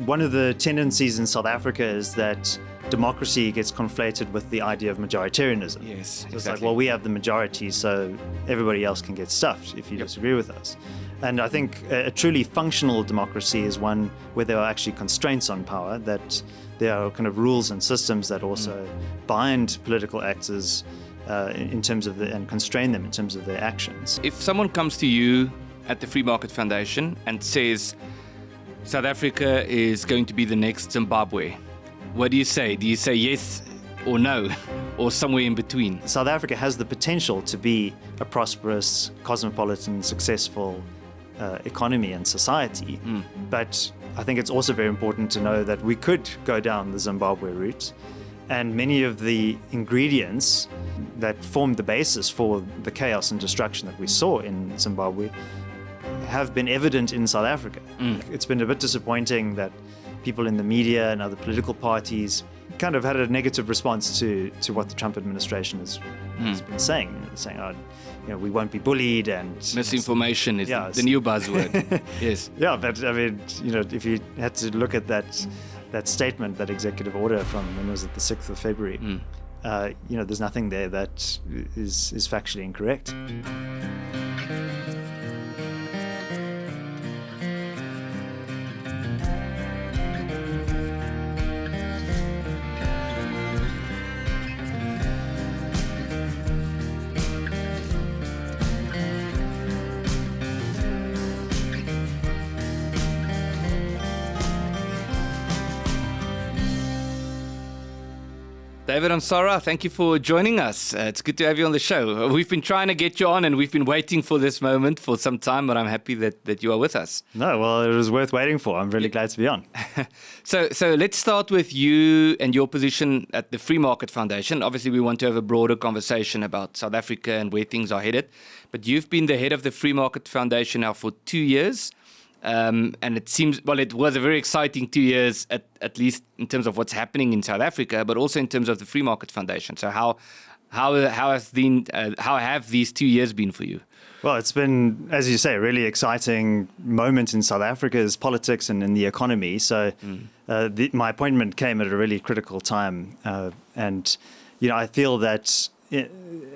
one of the tendencies in South Africa is that democracy gets conflated with the idea of majoritarianism. Yes, So exactly. it's like, well, we have the majority, so everybody else can get stuffed if you disagree with us. And I think a truly functional democracy is one where there are actually constraints on power, that there are kind of rules and systems that also bind political actors in terms of and constrain them in terms of their actions. If someone comes to you at the Free Market Foundation and says, South Africa is going to be the next Zimbabwe, what do you say? Do you say yes or no, or somewhere in between? South Africa has the potential to be a prosperous, cosmopolitan, successful economy and society. But I think it's also very important to know that we could go down the Zimbabwe route, and many of the ingredients that formed the basis for the chaos and destruction that we saw in Zimbabwe have been evident in South Africa. It's been a bit disappointing that people in the media and other political parties kind of had a negative response to what the Trump administration has been saying. Saying, oh, we won't be bullied, and Misinformation is the new buzzword. Yes. Yeah, but I mean, if you had to look at that statement, that executive order from, when was it, the 6th of February, there's nothing there that is factually incorrect. David Ansara, thank you for joining us. It's good to have you on the show. We've been trying to get you on, and we've been waiting for this moment for some time, but I'm happy that you are with us. No, well, it was worth waiting for. I'm really glad to be on. So let's start with you and your position at the Free Market Foundation. Obviously, we want to have a broader conversation about South Africa and where things are headed. But you've been the head of the Free Market Foundation now for 2 years. And it seems, well, it was a very exciting 2 years, at least in terms of what's happening in South Africa, but also in terms of the Free Market Foundation. So how have these 2 years been for you? Well, it's been, as you say, a really exciting moment in South Africa's politics and in the economy. So my appointment came at a really critical time. And I feel that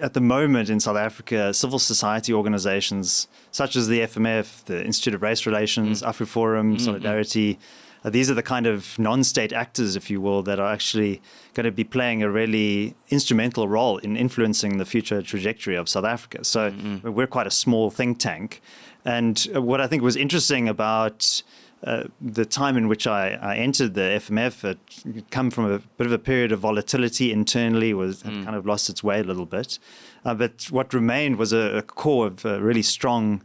at the moment in South Africa, civil society organizations such as the FMF, the Institute of Race Relations, AfriForum, Solidarity, these are the kind of non-state actors, if you will, that are actually going to be playing a really instrumental role in influencing the future trajectory of South Africa. So we're quite a small think tank. And what I think was interesting about the time in which I entered the FMF, it come from a bit of a period of volatility internally, had kind of lost its way a little bit. But what remained was a core of really strong,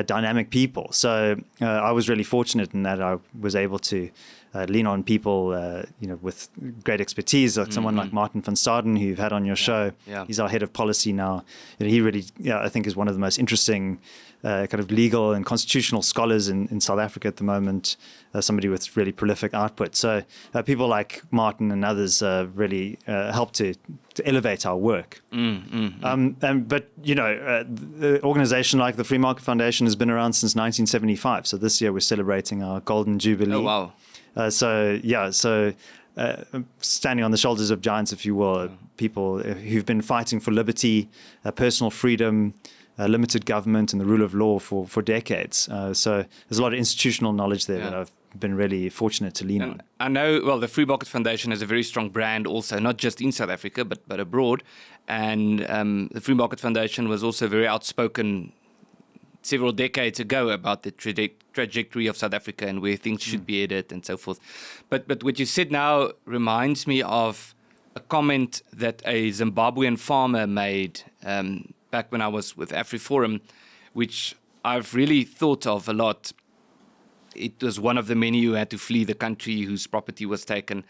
dynamic people. So I was really fortunate in that I was able to lean on people, with great expertise, like someone like Martin van Staden, who you've had on your show. Yeah. He's our head of policy now. He really, I think, is one of the most interesting kind of legal and constitutional scholars in South Africa at the moment, somebody with really prolific output. So people like Martin and others really help to elevate our work. But the organization like the Free Market Foundation has been around since 1975. So this year we're celebrating our Golden Jubilee. Oh, wow. Standing on the shoulders of giants, if you will, people who've been fighting for liberty, personal freedom, limited government and the rule of law for decades. So there's a lot of institutional knowledge there that I've been really fortunate to lean on. I know, well, the Free Market Foundation has a very strong brand also, not just in South Africa, but abroad. And the Free Market Foundation was also very outspoken several decades ago about the trajectory of South Africa and where things should be headed and so forth. But what you said now reminds me of a comment that a Zimbabwean farmer made back when I was with AfriForum, which I've really thought of a lot. It was one of the many who had to flee the country, whose property was taken.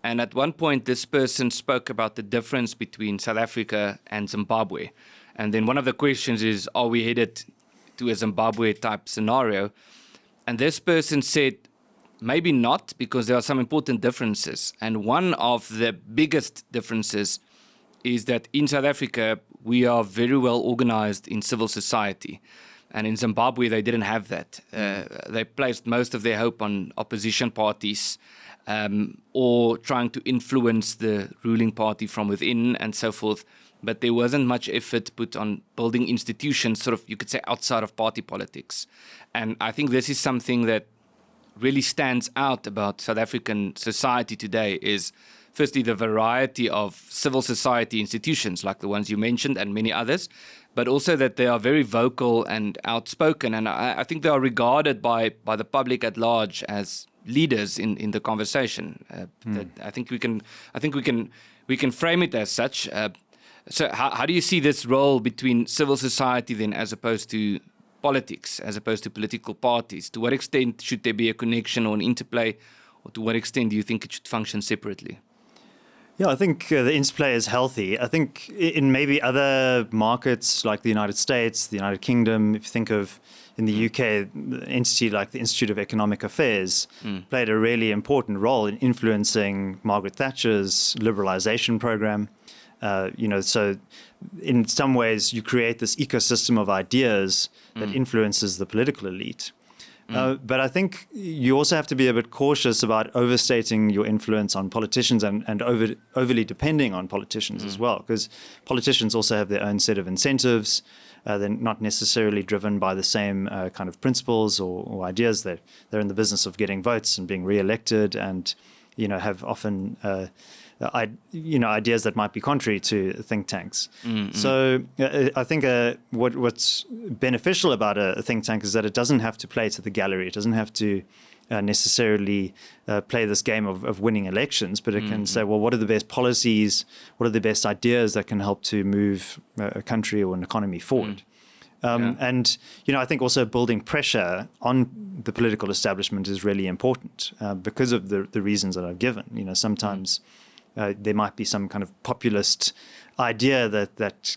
And at one point, this person spoke about the difference between South Africa and Zimbabwe. And then one of the questions is, are we headed to a Zimbabwe type scenario? And this person said, maybe not, because there are some important differences. And one of the biggest differences is that in South Africa, we are very well organized in civil society. And in Zimbabwe, they didn't have that. They placed most of their hope on opposition parties or trying to influence the ruling party from within and so forth. But there wasn't much effort put on building institutions, sort of, you could say, outside of party politics. And I think this is something that really stands out about South African society today is, firstly, the variety of civil society institutions like the ones you mentioned and many others, but also that they are very vocal and outspoken. And I think they are regarded by the public at large as leaders in the conversation. That I think we can frame it as such. So how do you see this role between civil society then as opposed to politics, as opposed to political parties? To what extent should there be a connection or an interplay, or to what extent do you think it should function separately? Yeah, I think the interplay is healthy. I think in maybe other markets like the United States, the United Kingdom, if you think of in the UK, the entity like the Institute of Economic Affairs played a really important role in influencing Margaret Thatcher's liberalization program. So in some ways you create this ecosystem of ideas that influences the political elite. But I think you also have to be a bit cautious about overstating your influence on politicians and overly depending on politicians as well, because politicians also have their own set of incentives. They're not necessarily driven by the same kind of principles or ideas. They're in the business of getting votes and being re-elected, and have often ideas that might be contrary to think tanks. So I think what's beneficial about a think tank is that it doesn't have to play to the gallery. It doesn't have to necessarily play this game of winning elections, but it can say, well, what are the best policies? What are the best ideas that can help to move a country or an economy forward? And, I think also building pressure on the political establishment is really important because of the reasons that I've given. Sometimes there might be some kind of populist idea that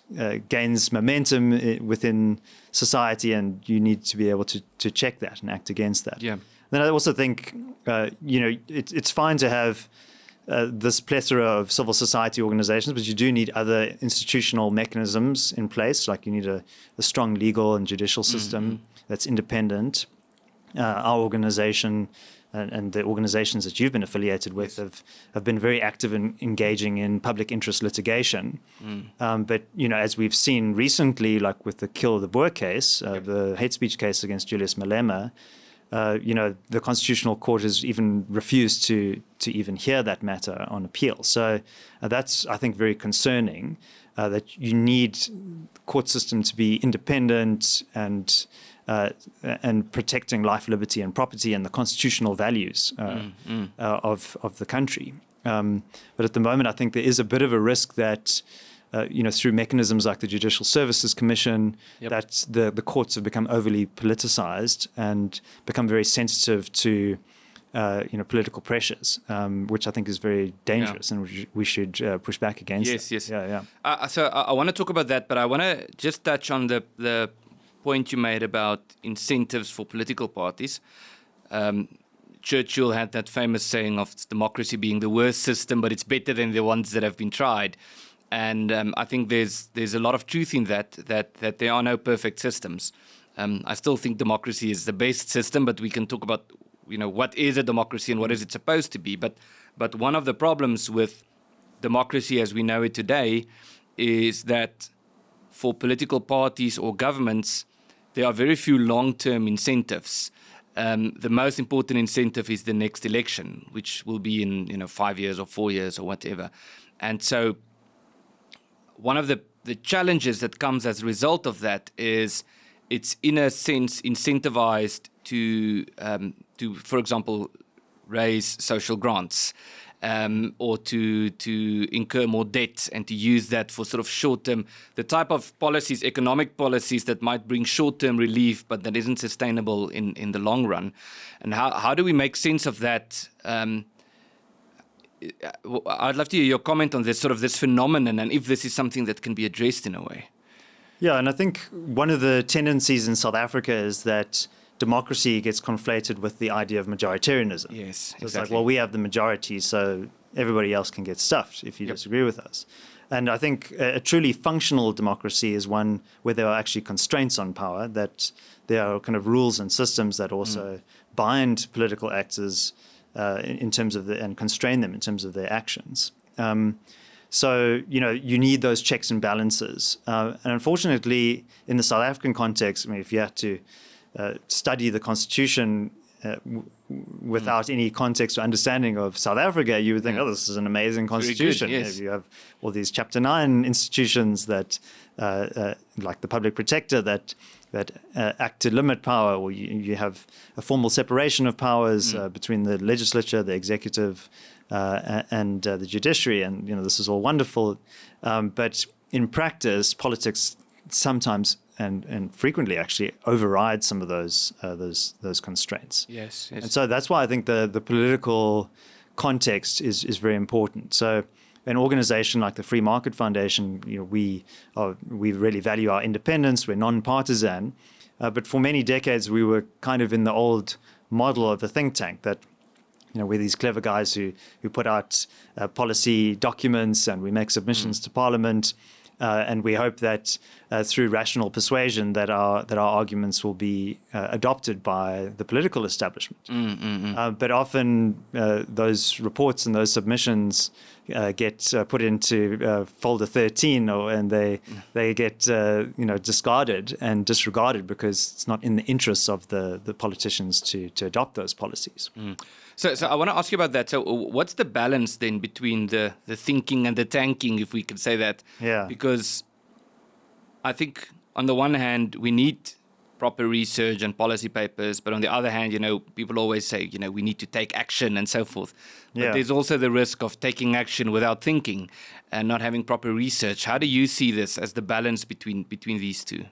gains momentum within society, and you need to be able to check that and act against that. Yeah. Then I also think, it's fine to have this plethora of civil society organizations, but you do need other institutional mechanisms in place. Like you need a strong legal and judicial system that's independent. Our organization and the organizations that you've been affiliated with have been very active in engaging in public interest litigation. But, as we've seen recently, like with the Kill the Boer case, the hate speech case against Julius Malema, the Constitutional Court has even refused to even hear that matter on appeal. So that's, I think, very concerning, that you need the court system to be independent and protecting life, liberty, and property and the constitutional values of the country. But at the moment, I think there is a bit of a risk that through mechanisms like the Judicial Services Commission, that the courts have become overly politicized and become very sensitive to political pressures, which I think is very dangerous, and we should push back against. Yes. Yeah. So I want to talk about that, but I want to just touch on the point you made about incentives for political parties. Churchill had that famous saying of democracy being the worst system, but it's better than the ones that have been tried. And I think there's a lot of truth in that there are no perfect systems. I still think democracy is the best system, but we can talk about what is a democracy and what is it supposed to be. But one of the problems with democracy as we know it today is that for political parties or governments, there are very few long-term incentives. The most important incentive is the next election, which will be in 5 years or 4 years or whatever. And so one of the challenges that comes as a result of that is it's in a sense incentivized to for example, raise social grants or to incur more debt and to use that for sort of short-term, the type of policies, economic policies that might bring short-term relief but that isn't sustainable in the long run. And how do we make sense of that? I'd love to hear your comment on this phenomenon and if this is something that can be addressed in a way. Yeah, and I think one of the tendencies in South Africa is that democracy gets conflated with the idea of majoritarianism. Yes, so exactly. It's like, well, we have the majority, so everybody else can get stuffed if you disagree with us. And I think a truly functional democracy is one where there are actually constraints on power, that there are kind of rules and systems that also bind political actors in terms of and constrain them in terms of their actions. So, you need those checks and balances. And unfortunately, in the South African context, I mean, if you had to study the Constitution without any context or understanding of South Africa, you would think, oh, this is an amazing constitution. Good, yes. You have all these Chapter 9 institutions that, like the Public Protector, that act to limit power, or you have a formal separation of powers between the legislature, the executive, and the judiciary, and this is all wonderful. But in practice, politics sometimes and frequently actually override some of those constraints. Yes. And so that's why I think the political context is very important. So an organization like the Free Market Foundation, we really value our independence. We're non-partisan, but for many decades we were kind of in the old model of a think tank that we're these clever guys who put out policy documents and we make submissions to Parliament. And we hope that through rational persuasion that our arguments will be adopted by the political establishment. But often those reports and those submissions get put into folder 13, and they get discarded and disregarded because it's not in the interests of the politicians to adopt those policies. So I want to ask you about that. So what's the balance then between the thinking and the tanking, if we could say that? Yeah. Because I think on the one hand, we need proper research and policy papers, but on the other hand, people always say, we need to take action and so forth. But there's also the risk of taking action without thinking and not having proper research. How do you see this as the balance between these two?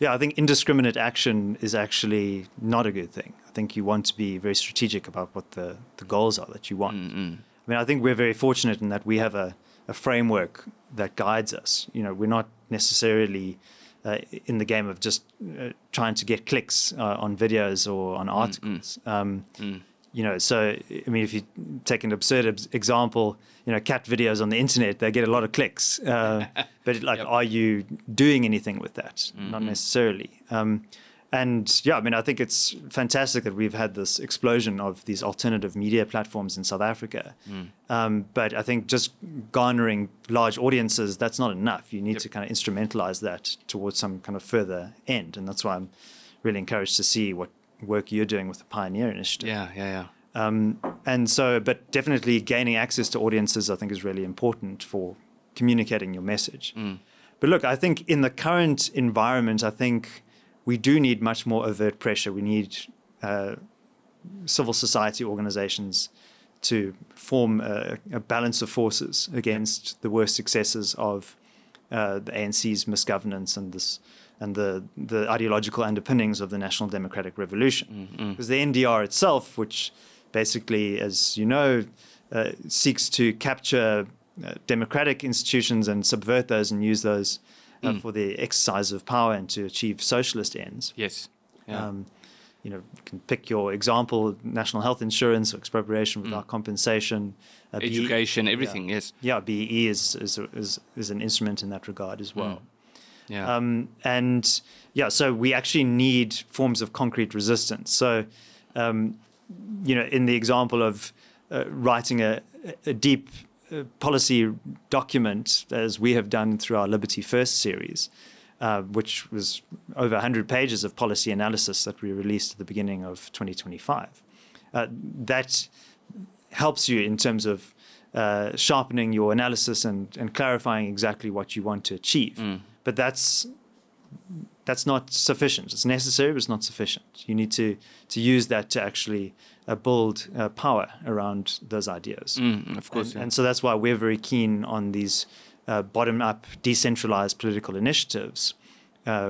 Yeah, I think indiscriminate action is actually not a good thing. I think you want to be very strategic about what the goals are that you want. I mean, I think we're very fortunate in that we have a framework that guides us. We're not necessarily in the game of just trying to get clicks on videos or on articles. So, I mean, if you take an absurd example, cat videos on the internet, they get a lot of clicks. But are you doing anything with that? Not necessarily. And I mean, I think it's fantastic that we've had this explosion of these alternative media platforms in South Africa. But I think just garnering large audiences, that's not enough. You need to kind of instrumentalize that towards some kind of further end. And that's why I'm really encouraged to see what work you're doing with the Pioneer Initiative. Yeah. And so, but definitely gaining access to audiences, I think, is really important for communicating your message. But look, I think in the current environment, I think we do need much more overt pressure. We need civil society organizations to form a balance of forces against the worst successes of the ANC's misgovernance and the ideological underpinnings of the National Democratic Revolution. Because the NDR itself, which basically, as you know, seeks to capture democratic institutions and subvert those and use those for the exercise of power and to achieve socialist ends. Yes. Yeah. You can pick your example: national health insurance or expropriation without compensation, education, everything. Yes. Yeah, BEE is an instrument in that regard as well. Yeah. So we actually need forms of concrete resistance. So, in the example of writing a deep policy document, as we have done through our Liberty First series, which was over 100 pages of policy analysis that we released at the beginning of 2025. That helps you in terms of sharpening your analysis and clarifying exactly what you want to achieve. But that's not sufficient. It's necessary, but it's not sufficient. You need to use that to actually build power around those ideas. Of course. And so that's why we're very keen on these bottom-up, decentralized political initiatives.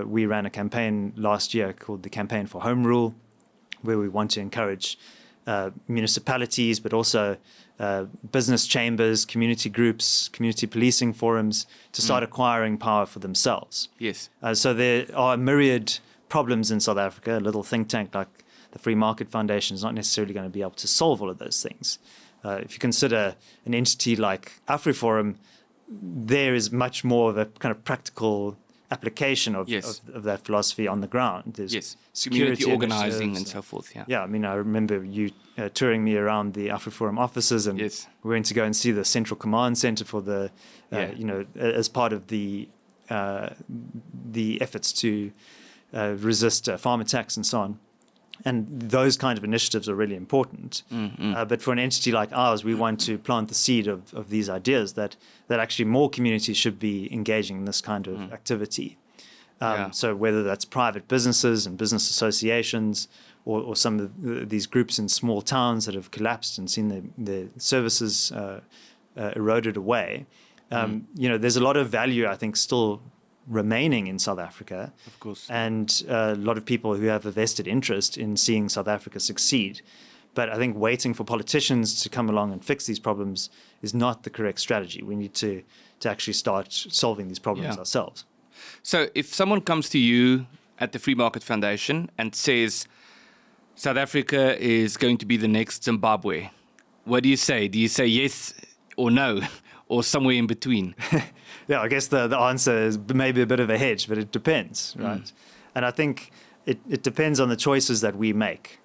We ran a campaign last year called the Campaign for Home Rule, where we want to encourage municipalities, but also business chambers, community groups, community policing forums to start acquiring power for themselves. Yes. So there are a myriad problems in South Africa. A little think tank like the Free Market Foundation is not necessarily going to be able to solve all of those things. If you consider an entity like AfriForum, there is much more of a kind of practical application of that philosophy on the ground. There's community organizing and so forth. Yeah, I mean, I remember you touring me around the AfriForum offices, and we went to go and see the Central Command Center for the, as part of the efforts to resist farm attacks and so on. And those kind of initiatives are really important. But for an entity like ours, we want to plant the seed of these ideas that actually more communities should be engaging in this kind of activity. So whether that's private businesses and business associations or some of these groups in small towns that have collapsed and seen their services eroded away, there's a lot of value, I think, still remaining in South Africa, of course, and a lot of people who have a vested interest in seeing South Africa succeed. But I think waiting for politicians to come along and fix these problems is not the correct strategy. We need to actually start solving these problems ourselves. So if someone comes to you at the Free Market Foundation and says South Africa is going to be the next Zimbabwe, what do you say? Do you say yes or no, or somewhere in between? Yeah, I guess the answer is maybe a bit of a hedge, but it depends, right? And I think it depends on the choices that we make.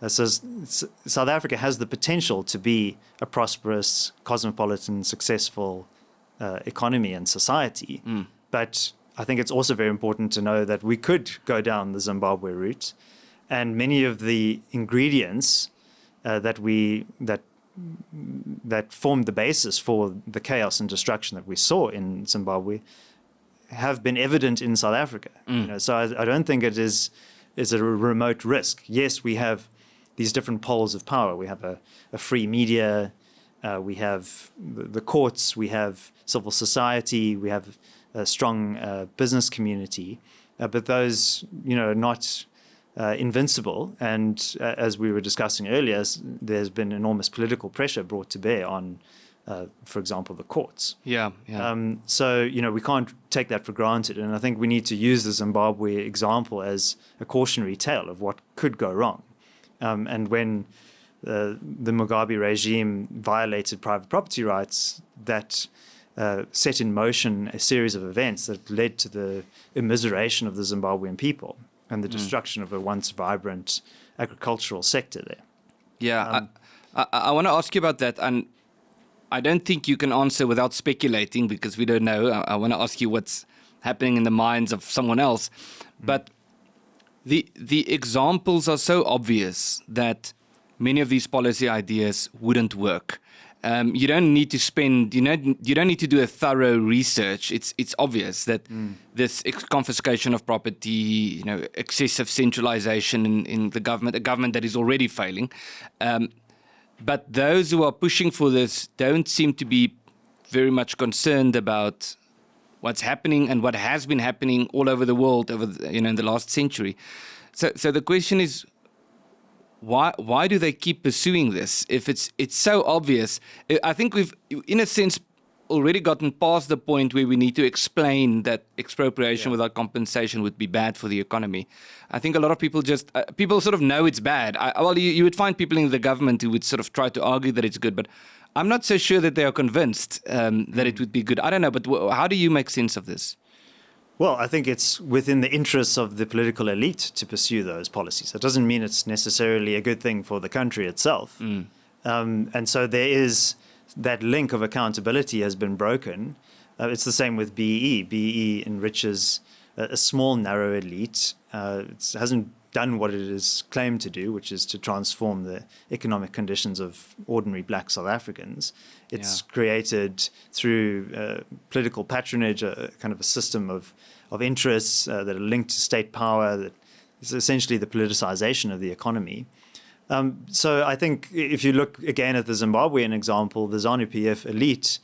So South Africa has the potential to be a prosperous, cosmopolitan, successful economy and society. But I think it's also very important to know that we could go down the Zimbabwe route, and many of the ingredients that formed the basis for the chaos and destruction that we saw in Zimbabwe have been evident in South Africa. So I don't think it is a remote risk. Yes, we have these different poles of power. We have a free media, we have the courts, we have civil society, we have a strong business community, but those, are not invincible. And as we were discussing earlier, there's been enormous political pressure brought to bear on, for example, the courts. So, we can't take that for granted. And I think we need to use the Zimbabwe example as a cautionary tale of what could go wrong. And when the Mugabe regime violated private property rights, that set in motion a series of events that led to the immiseration of the Zimbabwean people and the destruction of a once vibrant agricultural sector there. I want to ask you about that, and I don't think you can answer without speculating because we don't know. I want to ask you what's happening in the minds of someone else. But the examples are so obvious that many of these policy ideas wouldn't work. You don't need to spend, you don't need to do a thorough research. It's obvious that this confiscation of property, excessive centralization in the government, a government that is already failing. But those who are pushing for this don't seem to be very much concerned about what's happening and what has been happening all over the world in the last century. So the question is, why do they keep pursuing this if it's so obvious? I think we've, in a sense, already gotten past the point where we need to explain that expropriation without compensation would be bad for the economy. I think a lot of people people sort of know it's bad. You would find people in the government who would sort of try to argue that it's good, but I'm not so sure that they are convinced that it would be good. I don't know, but how do you make sense of this? Well, I think it's within the interests of the political elite to pursue those policies. That doesn't mean it's necessarily a good thing for the country itself. And so there is that link of accountability has been broken. It's the same with BEE. BEE enriches a small, narrow elite. It hasn't done what it is claimed to do, which is to transform the economic conditions of ordinary black South Africans. It's created through political patronage, a kind of a system of interests that are linked to state power, that is essentially the politicization of the economy. So I think if you look again at the Zimbabwean example, the ZANU-PF elite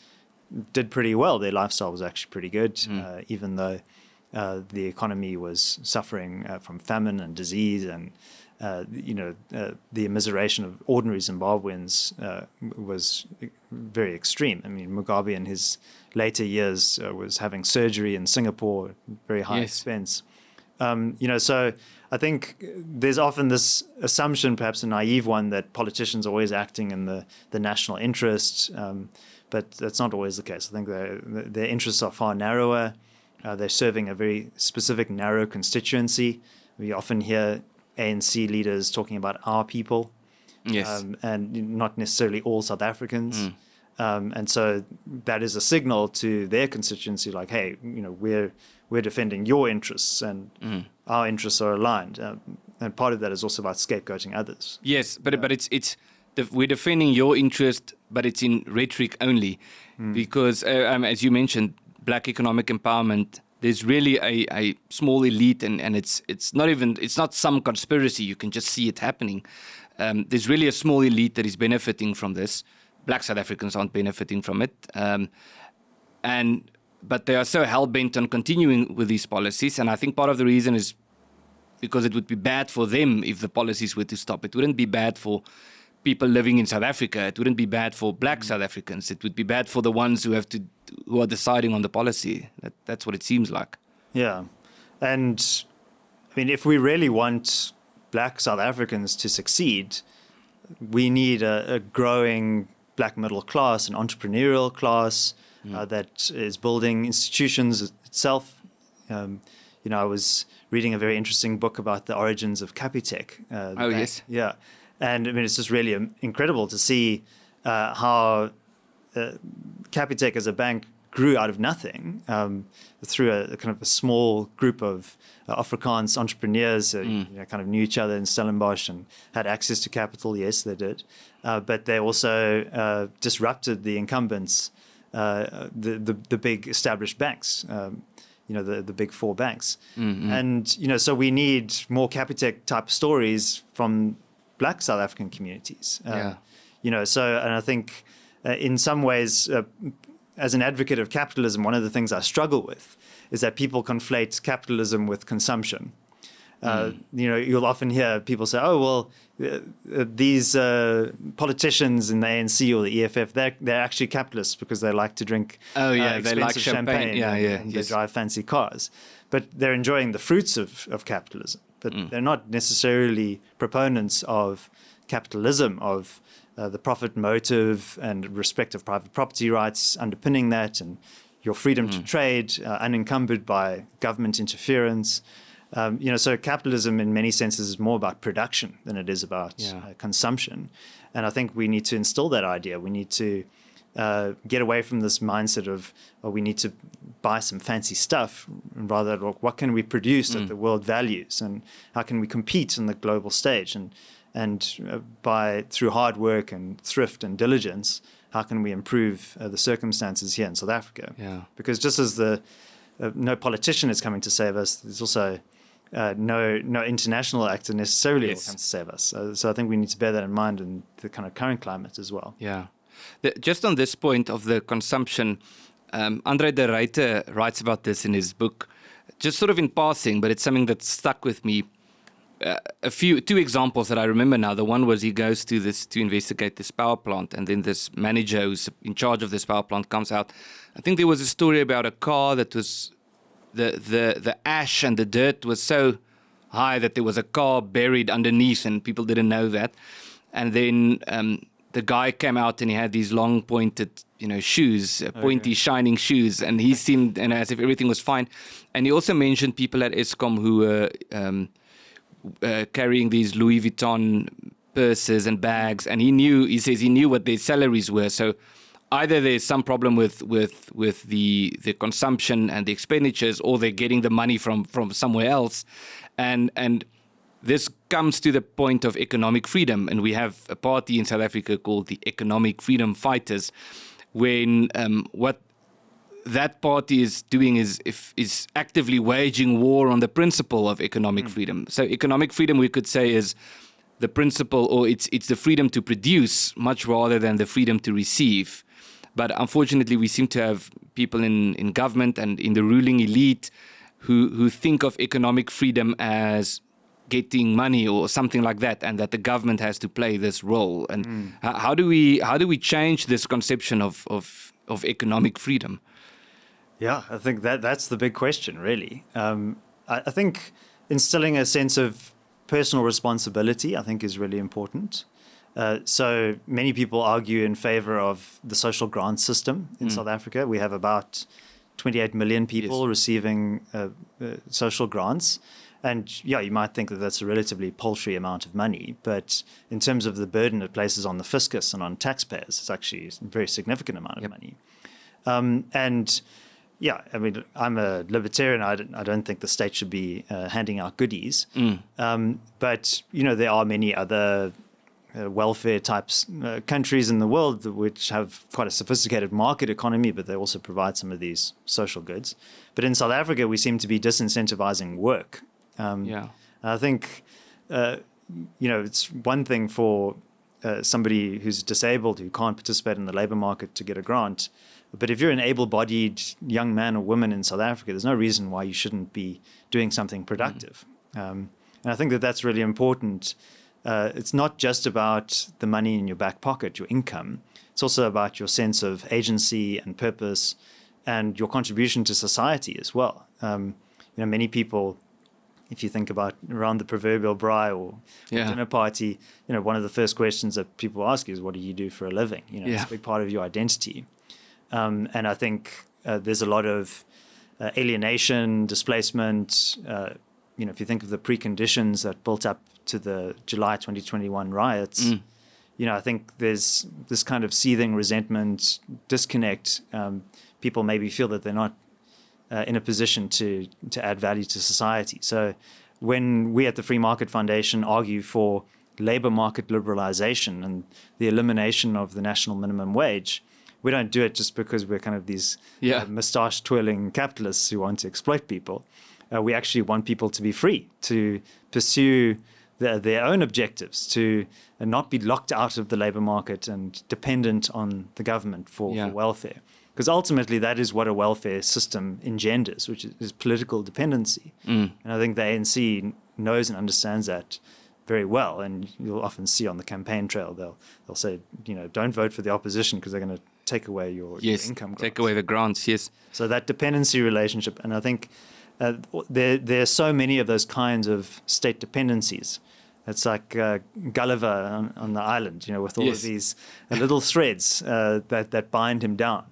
did pretty well. Their lifestyle was actually pretty good, even though the economy was suffering from famine and disease, and the immiseration of ordinary Zimbabweans was very extreme. I mean, Mugabe in his later years was having surgery in Singapore, very high expense. So I think there's often this assumption, perhaps a naive one, that politicians are always acting in the national interest, but that's not always the case. I think their interests are far narrower. They're serving a very specific, narrow constituency. We often hear ANC leaders talking about our people, Yes. and not necessarily all South Africans. And so that is a signal to their constituency, like, hey, we're defending your interests, and our interests are aligned. And part of that is also about scapegoating others. Yes, but we're defending your interest, but it's in rhetoric only, because as you mentioned, black economic empowerment. There's really a small elite, and it's not some conspiracy. You can just see it happening. There's really a small elite that is benefiting from this. Black South Africans aren't benefiting from it, but they are so hell-bent on continuing with these policies. And I think part of the reason is because it would be bad for them if the policies were to stop. It wouldn't be bad for people living in South Africa. It wouldn't be bad for black South Africans. It would be bad for the ones who are deciding on the policy. That's what it seems like. Yeah. And I mean, if we really want black South Africans to succeed, we need a growing black middle class, an entrepreneurial class that is building institutions itself. I was reading a very interesting book about the origins of Capitec. Yes. Yeah. And I mean, it's just really incredible to see how Capitec as a bank grew out of nothing through a kind of a small group of Afrikaans entrepreneurs who kind of knew each other in Stellenbosch and had access to capital. Yes, they did. But they also disrupted the incumbents, the big established banks, the big four banks. And, so we need more Capitec type stories from black South African communities. And I think in some ways, as an advocate of capitalism, one of the things I struggle with is that people conflate capitalism with consumption. You'll often hear people say, "Oh, well, these politicians in the ANC or the EFF, they're actually capitalists because they like to drink they like champagne. And they drive fancy cars, but they're enjoying the fruits of capitalism. But they're not necessarily proponents of capitalism, of the profit motive and respect of private property rights underpinning that, and your freedom to trade, unencumbered by government interference. So capitalism in many senses is more about production than it is about consumption. And I think we need to instill that idea. We need to get away from this mindset of, we need to buy some fancy stuff, and rather, what can we produce that the world values, and how can we compete on the global stage? And through hard work and thrift and diligence, how can we improve the circumstances here in South Africa? Yeah. Because just as no politician is coming to save us, there's also no international actor necessarily will come to save us. So I think we need to bear that in mind in the kind of current climate as well. Yeah. Just on this point of the consumption, Andre de Ruyter writes about this in his book, just sort of in passing, but it's something that stuck with me. Two examples that I remember now. The one was he goes to investigate this power plant, and then this manager who's in charge of this power plant comes out. I think there was a story about a car that was the ash and the dirt was so high that there was a car buried underneath, and people didn't know that. And then the guy came out and he had these long pointed, shoes, pointy, shining shoes, and he seemed as if everything was fine. And he also mentioned people at Eskom who were carrying these Louis Vuitton purses and bags, and he says he knew what their salaries were. So either there's some problem with the consumption and the expenditures, or they're getting the money from somewhere else. And this comes to the point of economic freedom, and we have a party in South Africa called the Economic Freedom Fighters, when what that party is doing is actively waging war on the principle of economic freedom. So economic freedom, we could say, is the principle, or it's the freedom to produce much rather than the freedom to receive. But unfortunately, we seem to have people in government and in the ruling elite who think of economic freedom as getting money or something like that, and that the government has to play this role. And how do we change this conception of economic freedom? Yeah, I think that's the big question, really. I think instilling a sense of personal responsibility, I think, is really important. So many people argue in favor of the social grant system in South Africa. We have about 28 million people receiving social grants. And yeah, you might think that that's a relatively paltry amount of money, but in terms of the burden it places on the fiscus and on taxpayers, it's actually a very significant amount of money. And yeah, I mean, I'm a libertarian. I don't think the state should be handing out goodies. But, you know, there are many other welfare types countries in the world which have quite a sophisticated market economy, but they also provide some of these social goods. But in South Africa, we seem to be disincentivizing work. I think, you know, it's one thing for somebody who's disabled who can't participate in the labor market to get a grant. But if you're an able-bodied young man or woman in South Africa, there's no reason why you shouldn't be doing something productive. And I think that that's really important. It's not just about the money in your back pocket, your income. It's also about your sense of agency and purpose and your contribution to society as well. You know, many people, if you think about around the proverbial braai or dinner party, you know, one of the first questions that people ask you is, what do you do for a living? You know, it's a big part of your identity. And I think there's a lot of alienation, displacement. You know, if you think of the preconditions that built up to the July 2021 riots, you know, I think there's this kind of seething resentment, disconnect. People maybe feel that they're not in a position to add value to society. So when we at the Free Market Foundation argue for labor market liberalization and the elimination of the national minimum wage, we don't do it just because we're kind of these mustache twirling capitalists who want to exploit people. We actually want people to be free, to pursue their own objectives, to not be locked out of the labor market and dependent on the government for welfare. Because ultimately that is what a welfare system engenders, which is political dependency. And I think the ANC knows and understands that very well. And you'll often see on the campaign trail, they'll say, you know, don't vote for the opposition because they're going to take away your income grants. Take away the grants, yes. So that dependency relationship, and I think there are so many of those kinds of state dependencies. It's like Gulliver on the island, you know, with all of these little threads that bind him down.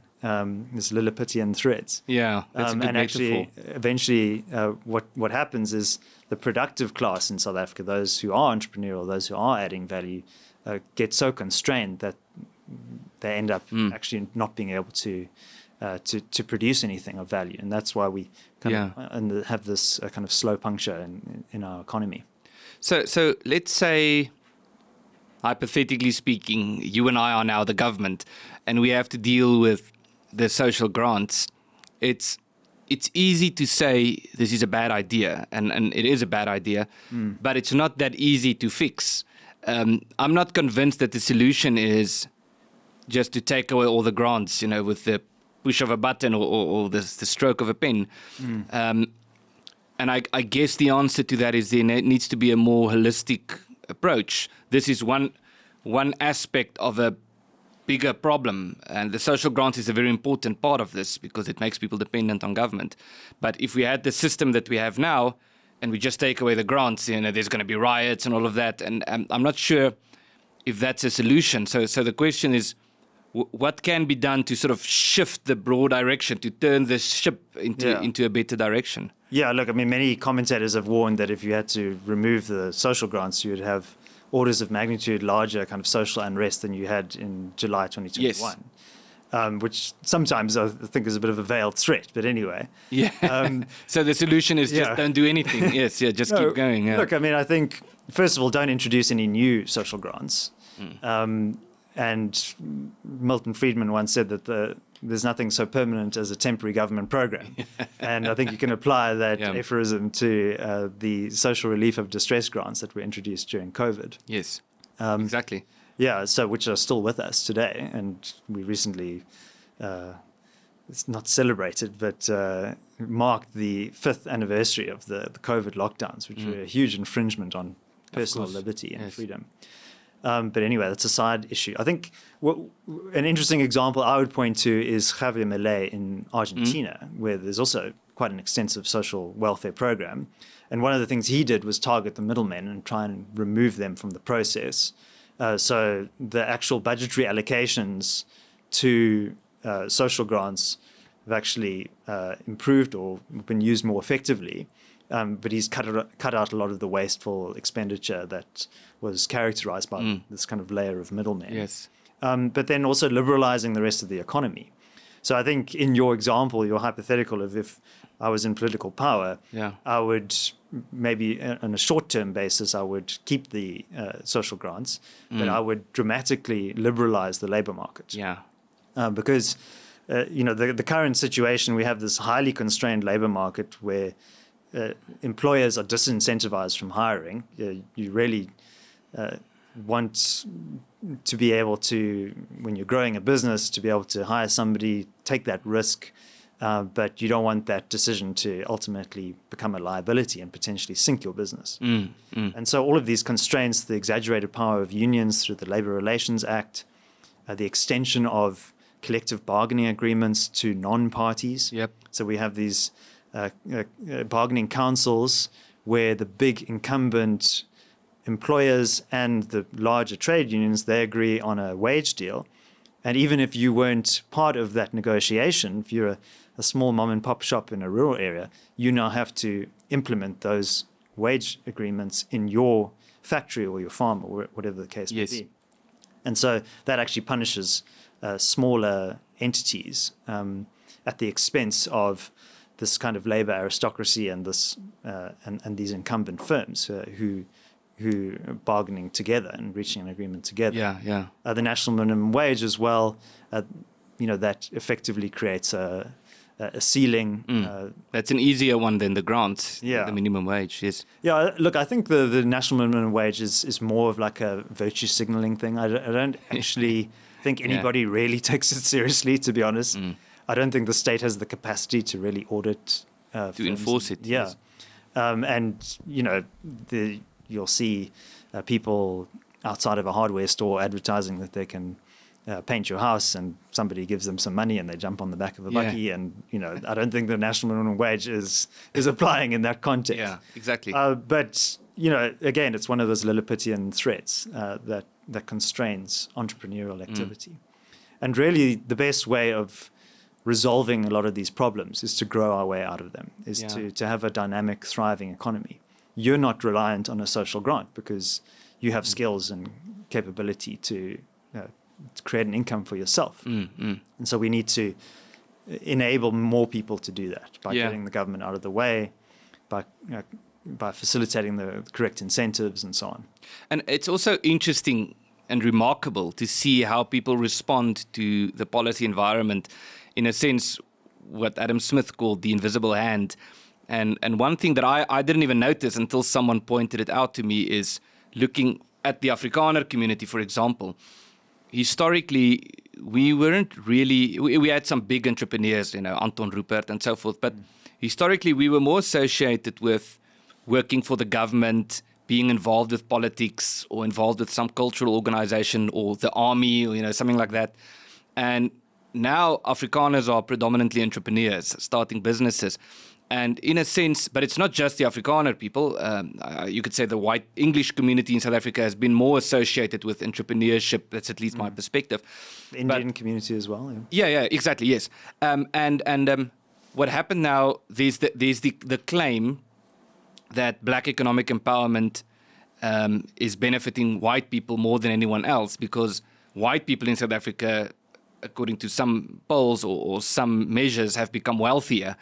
This Lilliputian threads. Yeah, that's a good and actually, metaphor. eventually, what happens is the productive class in South Africa, those who are entrepreneurial, those who are adding value, get so constrained that they end up actually not being able to produce anything of value, and that's why we kind of have this kind of slow puncture in our economy. So let's say, hypothetically speaking, you and I are now the government, and we have to deal with the social grants. It's easy to say this is a bad idea, and it is a bad idea, but it's not that easy to fix. I'm not convinced that the solution is just to take away all the grants, you know, with the push of a button or the stroke of a pen. And I guess the answer to that is there needs to be a more holistic approach. This is one aspect of a bigger problem, and the social grant is a very important part of this because it makes people dependent on government. But if we had the system that we have now and we just take away the grants, you know, there's going to be riots and all of that, and I'm not sure if that's a solution. So the question is, what can be done to sort of shift the broad direction, to turn the ship into a better direction? Yeah, look, I mean, many commentators have warned that if you had to remove the social grants, you would have orders of magnitude larger kind of social unrest than you had in July 2021. Yes. Which sometimes I think is a bit of a veiled threat, but anyway. Yeah. So the solution is just don't do anything. Yes, just keep going. Yeah. Look, I mean, I think, first of all, don't introduce any new social grants. And Milton Friedman once said that there's nothing so permanent as a temporary government program. And I think you can apply that aphorism to the social relief of distress grants that were introduced during COVID. Yes, exactly. Yeah, so which are still with us today. And we recently, it's not celebrated, but marked the 5th anniversary of the COVID lockdowns, which were a huge infringement on personal liberty and freedom. But anyway, that's a side issue. I think an interesting example I would point to is Javier Milei in Argentina, where there's also quite an extensive social welfare program. And one of the things he did was target the middlemen and try and remove them from the process. So the actual budgetary allocations to social grants have actually improved or been used more effectively. But he's cut out a lot of the wasteful expenditure that was characterized by this kind of layer of middlemen. Yes. But then also liberalizing the rest of the economy. So I think in your example, your hypothetical of if I was in political power, I would maybe on a short-term basis, I would keep the social grants, but I would dramatically liberalize the labor market. Yeah. Because, the current situation, we have this highly constrained labor market where employers are disincentivized from hiring. You really want to be able to, when you're growing a business, to be able to hire somebody, take that risk, but you don't want that decision to ultimately become a liability and potentially sink your business. And so all of these constraints, the exaggerated power of unions through the Labor Relations Act, the extension of collective bargaining agreements to non-parties. Yep. So we have these bargaining councils where the big incumbent employers and the larger trade unions, they agree on a wage deal. And even if you weren't part of that negotiation, if you're a small mom and pop shop in a rural area, you now have to implement those wage agreements in your factory or your farm or whatever the case may be. And so that actually punishes smaller entities at the expense of this kind of labor aristocracy and this and these incumbent firms who are bargaining together and reaching an agreement together. The national minimum wage as well, that effectively creates a ceiling. That's an easier one than the grants, the minimum wage, yes. Yeah, look, I think the national minimum wage is more of like a virtue signaling thing. I don't actually think anybody really takes it seriously, to be honest. I don't think the state has the capacity to really audit to enforce it. Yeah. Yes. You'll see people outside of a hardware store advertising that they can paint your house, and somebody gives them some money and they jump on the back of a buggy. And, I don't think the national minimum wage is applying in that context. Yeah, exactly. But, again, it's one of those Lilliputian threats that constrains entrepreneurial activity. And really the best way of resolving a lot of these problems is to grow our way out of them, is to have a dynamic, thriving economy. You're not reliant on a social grant because you have skills and capability to create an income for yourself. And so we need to enable more people to do that by getting the government out of the way, by facilitating the correct incentives and so on. And it's also interesting and remarkable to see how people respond to the policy environment, in a sense, what Adam Smith called the invisible hand. And one thing that I didn't even notice until someone pointed it out to me is looking at the Afrikaner community, for example. Historically, we had some big entrepreneurs, Anton Rupert and so forth, but historically we were more associated with working for the government, being involved with politics or involved with some cultural organization or the army or, something like that. And now Afrikaners are predominantly entrepreneurs, starting businesses. And in a sense, but it's not just the Afrikaner people. You could say the white English community in South Africa has been more associated with entrepreneurship. That's at least my perspective. The Indian community as well. Yeah, exactly, yes. And what happened now, there's the claim that black economic empowerment is benefiting white people more than anyone else, because white people in South Africa, according to some polls or some measures, have become wealthier.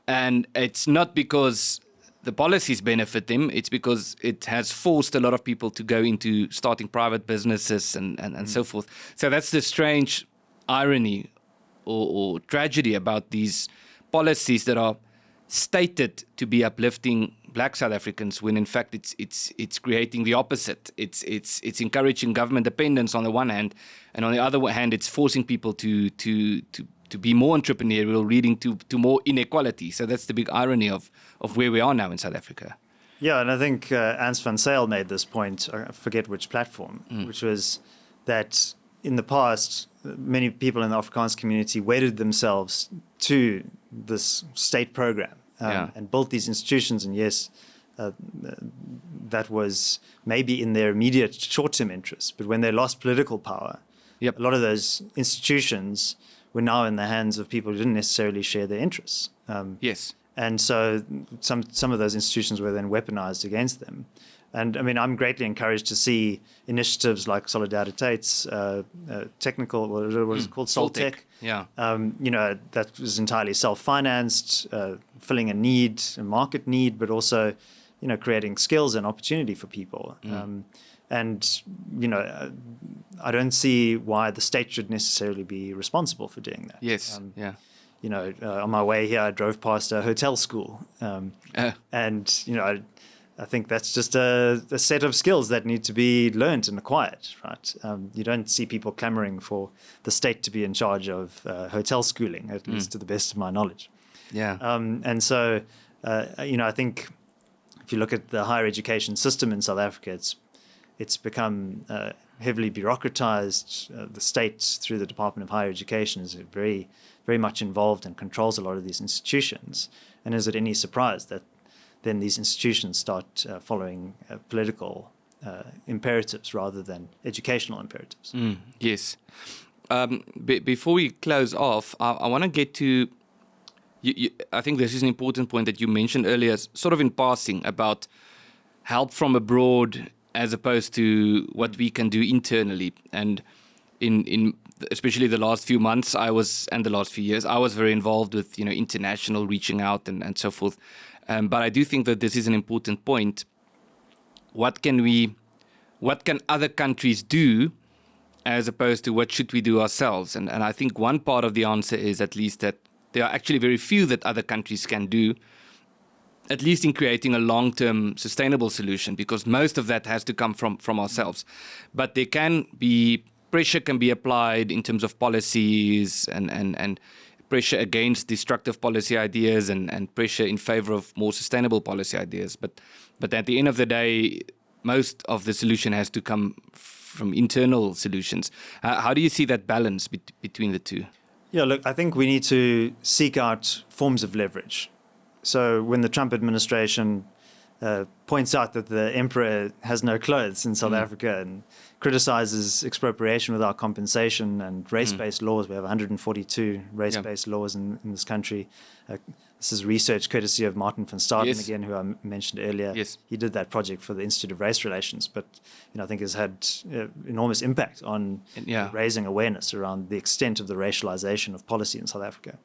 And it's not because the policies benefit them, it's because it has forced a lot of people to go into starting private businesses and so forth. So that's the strange irony or tragedy about these policies that are stated to be uplifting black South Africans, when in fact it's creating the opposite. It's encouraging government dependence on the one hand, and on the other hand, it's forcing people to be more entrepreneurial, leading to more inequality. So that's the big irony of where we are now in South Africa. Yeah, and I think Ans van Zyl made this point, I forget which platform, which was that in the past, many people in the Afrikaans community wedded themselves to this state program. and built these institutions. And yes, that was maybe in their immediate short-term interests. But when they lost political power, a lot of those institutions were now in the hands of people who didn't necessarily share their interests. And so some of those institutions were then weaponized against them. And I mean, I'm greatly encouraged to see initiatives like Solidariteit's technical, what is it called? Soltech. That was entirely self-financed, filling a need, a market need, but also, creating skills and opportunity for people. I don't see why the state should necessarily be responsible for doing that. On my way here, I drove past a hotel school, and I think that's just a set of skills that need to be learned and acquired, right? You don't see people clamoring for the state to be in charge of hotel schooling, at least to the best of my knowledge. And so, I think if you look at the higher education system in South Africa, it's become heavily bureaucratized. The state, through the Department of Higher Education, is very, very much involved and controls a lot of these institutions. And is it any surprise that then these institutions start following political imperatives rather than educational imperatives? Yes. Before we close off, I want to get to, I think this is an important point that you mentioned earlier, sort of in passing, about help from abroad as opposed to what we can do internally. And in especially the last few months, and the last few years, I was very involved with, international reaching out and so forth. But I do think that this is an important point. What can other countries do as opposed to what should we do ourselves? And I think one part of the answer is at least that there are actually very few that other countries can do, at least in creating a long-term sustainable solution, because most of that has to come from ourselves. But pressure can be applied in terms of policies and pressure against destructive policy ideas and pressure in favor of more sustainable policy ideas. But at the end of the day, most of the solution has to come from internal solutions. How do you see that balance between the two? Yeah, look, I think we need to seek out forms of leverage. So when the Trump administration points out that the emperor has no clothes in South Africa and criticizes expropriation without compensation and race-based laws. We have 142 race-based laws in this country. This is research courtesy of Martin van Staden, again, who I mentioned earlier. He did that project for the Institute of Race Relations, but I think has had enormous impact on raising awareness around the extent of the racialization of policy in South Africa.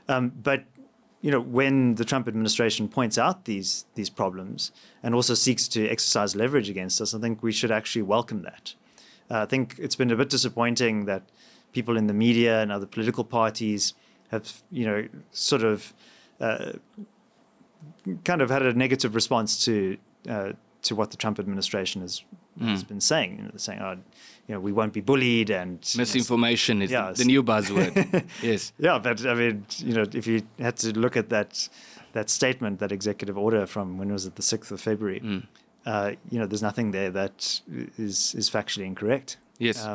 But when the Trump administration points out these problems and also seeks to exercise leverage against us, I think we should actually welcome that. I think it's been a bit disappointing that people in the media and other political parties have, sort of kind of had a negative response to what the Trump administration has been saying. They're saying, we won't be bullied, and misinformation is the new buzzword. Yes. Yeah, but I mean, if you had to look at that statement, that executive order from, when was it, the 6th of February, there's nothing there that is factually incorrect. Yes.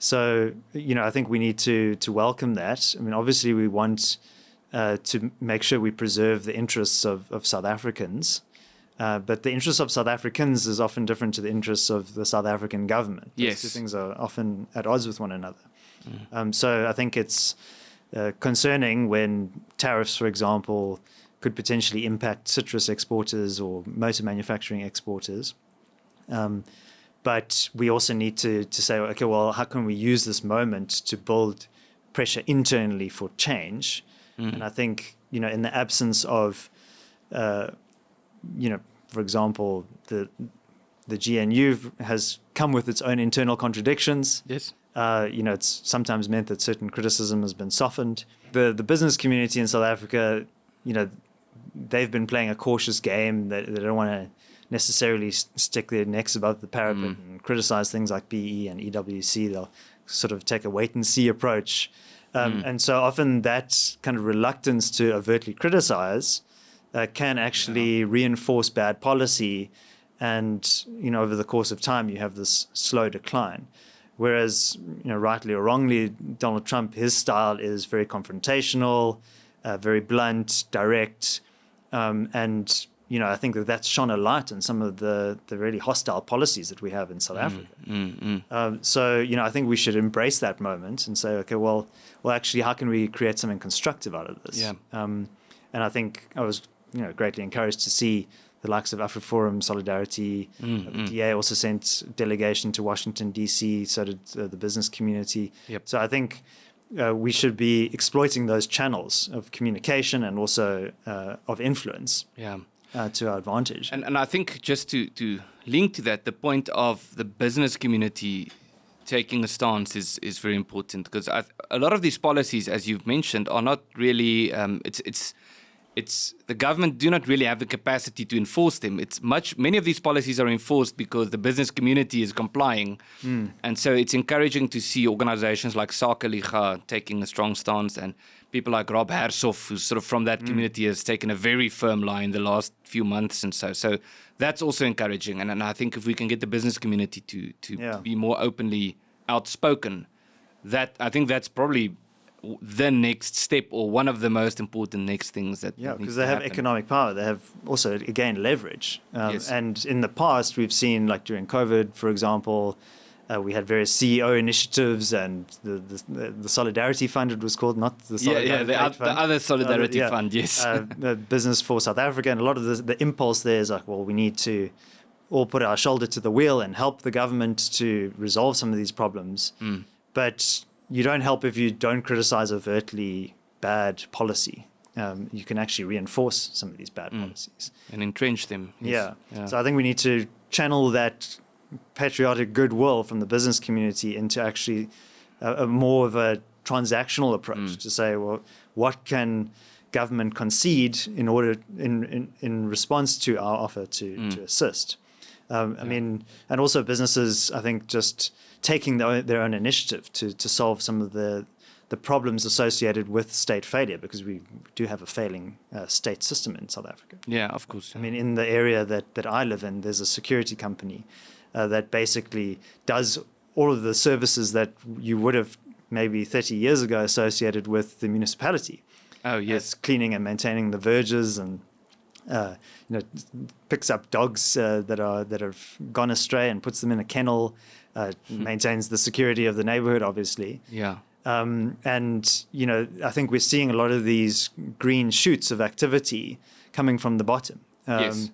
So, I think we need to welcome that. I mean, obviously we want to make sure we preserve the interests of South Africans. But the interests of South Africans is often different to the interests of the South African government. Those two things are often at odds with one another. So I think it's concerning when tariffs, for example, could potentially impact citrus exporters or motor manufacturing exporters. But we also need to say, okay, well, how can we use this moment to build pressure internally for change? And I think, in the absence of for example, the GNU has come with its own internal contradictions. Yes. It's sometimes meant that certain criticism has been softened. The business community in South Africa, they've been playing a cautious game. They don't want to necessarily stick their necks above the parapet and criticize things like PE and EWC. They'll sort of take a wait-and-see approach. And so often that kind of reluctance to overtly criticize can actually reinforce bad policy, and over the course of time you have this slow decline. Whereas rightly or wrongly, Donald Trump, his style is very confrontational, very blunt, direct, And I think that's shone a light on some of the really hostile policies that we have in South Africa. So, I think we should embrace that moment and say, okay, well, actually, how can we create something constructive out of this? Yeah. And I think I was, greatly encouraged to see the likes of AfriForum, Solidarity. The DA also sent delegation to Washington, D.C., so did the business community. Yep. So I think we should be exploiting those channels of communication and also of influence. Yeah. To our advantage. And I think just to link to that, the point of the business community taking a stance is very important, because a lot of these policies, as you've mentioned, are not really, it's the government do not really have the capacity to enforce them. Many of these policies are enforced because the business community is complying. And so it's encouraging to see organizations like Sake Liga taking a strong stance, and people like Rob Hersoff, who's sort of from that community, has taken a very firm line the last few months. And so that's also encouraging. And I think if we can get the business community to be more openly outspoken, I think that's probably the next step, or one of the most important next things that because they have economic power. They have also, again, leverage. And in the past, we've seen, like during COVID, for example, we had various CEO initiatives, and the Solidarity Fund, it was called, not the Solidarity Fund. The other Solidarity Fund, yes. Business for South Africa. And a lot of the impulse there is like, well, we need to all put our shoulder to the wheel and help the government to resolve some of these problems. But you don't help if you don't criticize overtly bad policy. You can actually reinforce some of these bad policies. And entrench them. Yes. Yeah. So I think we need to channel that patriotic goodwill from the business community into actually a more of a transactional approach to say, well, what can government concede in order in response to our offer to assist? I mean, and also businesses, I think, just taking their own initiative to solve some of the problems associated with state failure, because we do have a failing state system in South Africa. Yeah, of course. I mean, in the area that I live in, there's a security company that basically does all of the services that you would have maybe 30 years ago associated with the municipality. Oh, yes. Cleaning and maintaining the verges, and picks up dogs that have gone astray and puts them in a kennel, maintains the security of the neighborhood, obviously. Yeah. And, I think we're seeing a lot of these green shoots of activity coming from the bottom. Yes.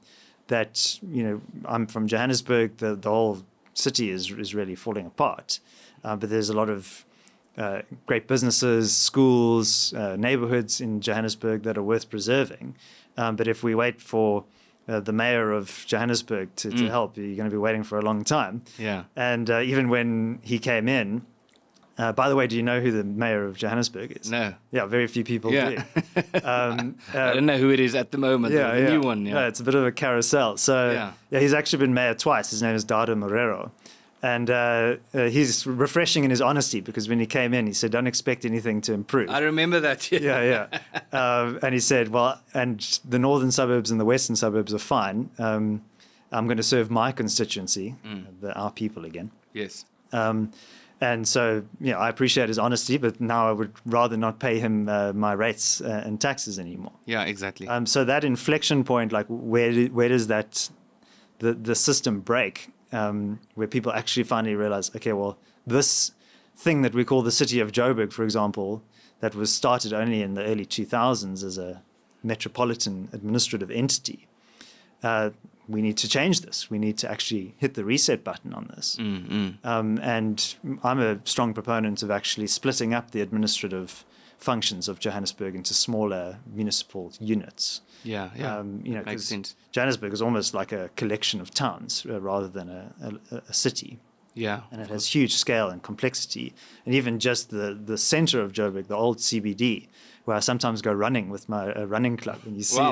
That, I'm from Johannesburg, the whole city is really falling apart. But there's a lot of great businesses, schools, neighborhoods in Johannesburg that are worth preserving. But if we wait for the mayor of Johannesburg to help, you're going to be waiting for a long time. Yeah. And even when he came in, by the way, do you know who the mayor of Johannesburg is? No. Yeah, very few people do. I don't know who it is at the moment. The new one. Yeah. No, it's a bit of a carousel. So he's actually been mayor twice. His name is Dado Morero. And he's refreshing in his honesty, because when he came in, he said, don't expect anything to improve. I remember that. Yeah. And he said, well, and the northern suburbs and the western suburbs are fine. I'm going to serve my constituency, our people again. Yes. And so, I appreciate his honesty, but now I would rather not pay him my rates and taxes anymore. Yeah, exactly. So that inflection point, like where does that the system break? Where people actually finally realize, okay, well, this thing that we call the city of Joburg, for example, that was started only in the early 2000s as a metropolitan administrative entity, we need to change this. We need to actually hit the reset button on this. And I'm a strong proponent of actually splitting up the administrative functions of Johannesburg into smaller municipal units. Yeah. Makes sense. Johannesburg is almost like a collection of towns rather than a city. Yeah. And it has huge scale and complexity. And even just the center of Joburg, the old CBD, where I sometimes go running with my running club, and you see,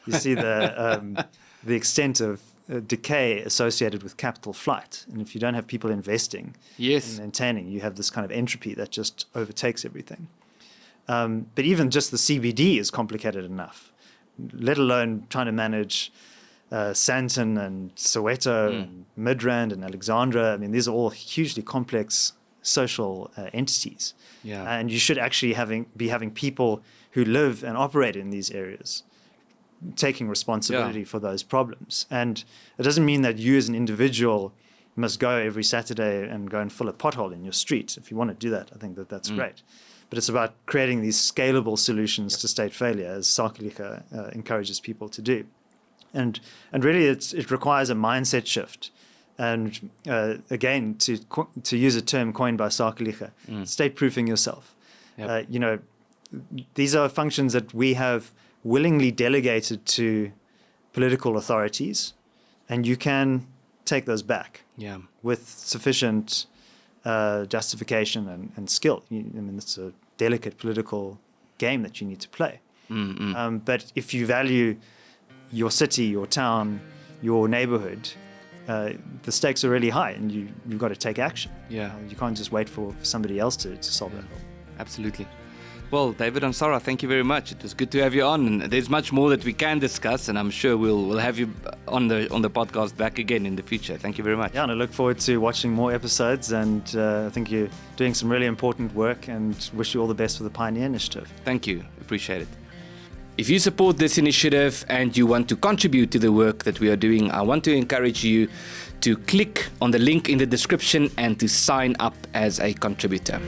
you see the extent of decay associated with capital flight. And if you don't have people investing in maintaining, you have this kind of entropy that just overtakes everything. But even just the CBD is complicated enough, let alone trying to manage Sandton and Soweto and Midrand and Alexandra. I mean, these are all hugely complex social entities. Yeah. And you should actually be having people who live and operate in these areas taking responsibility for those problems. And it doesn't mean that you as an individual must go every Saturday and go and fill a pothole in your street. If you want to do that, I think that that's great. But it's about creating these scalable solutions to state failure, as Sakeliga encourages people to do. And really, it requires a mindset shift. And again, to use a term coined by Sakeliga, state-proofing yourself. Yep. These are functions that we have willingly delegated to political authorities, and you can take those back with sufficient justification and skill. It's a delicate political game that you need to play. But if you value your city, your town, your neighborhood, the stakes are really high, and you've got to take action. You can't just wait for somebody else to solve that problem. Absolutely. Well, David Ansara, thank you very much. It was good to have you on. And there's much more that we can discuss, and I'm sure we'll have you on the podcast back again in the future. Thank you very much. Yeah, and I look forward to watching more episodes, and I think you're doing some really important work, and wish you all the best for the Pioneer Initiative. Thank you. Appreciate it. If you support this initiative and you want to contribute to the work that we are doing, I want to encourage you to click on the link in the description and to sign up as a contributor.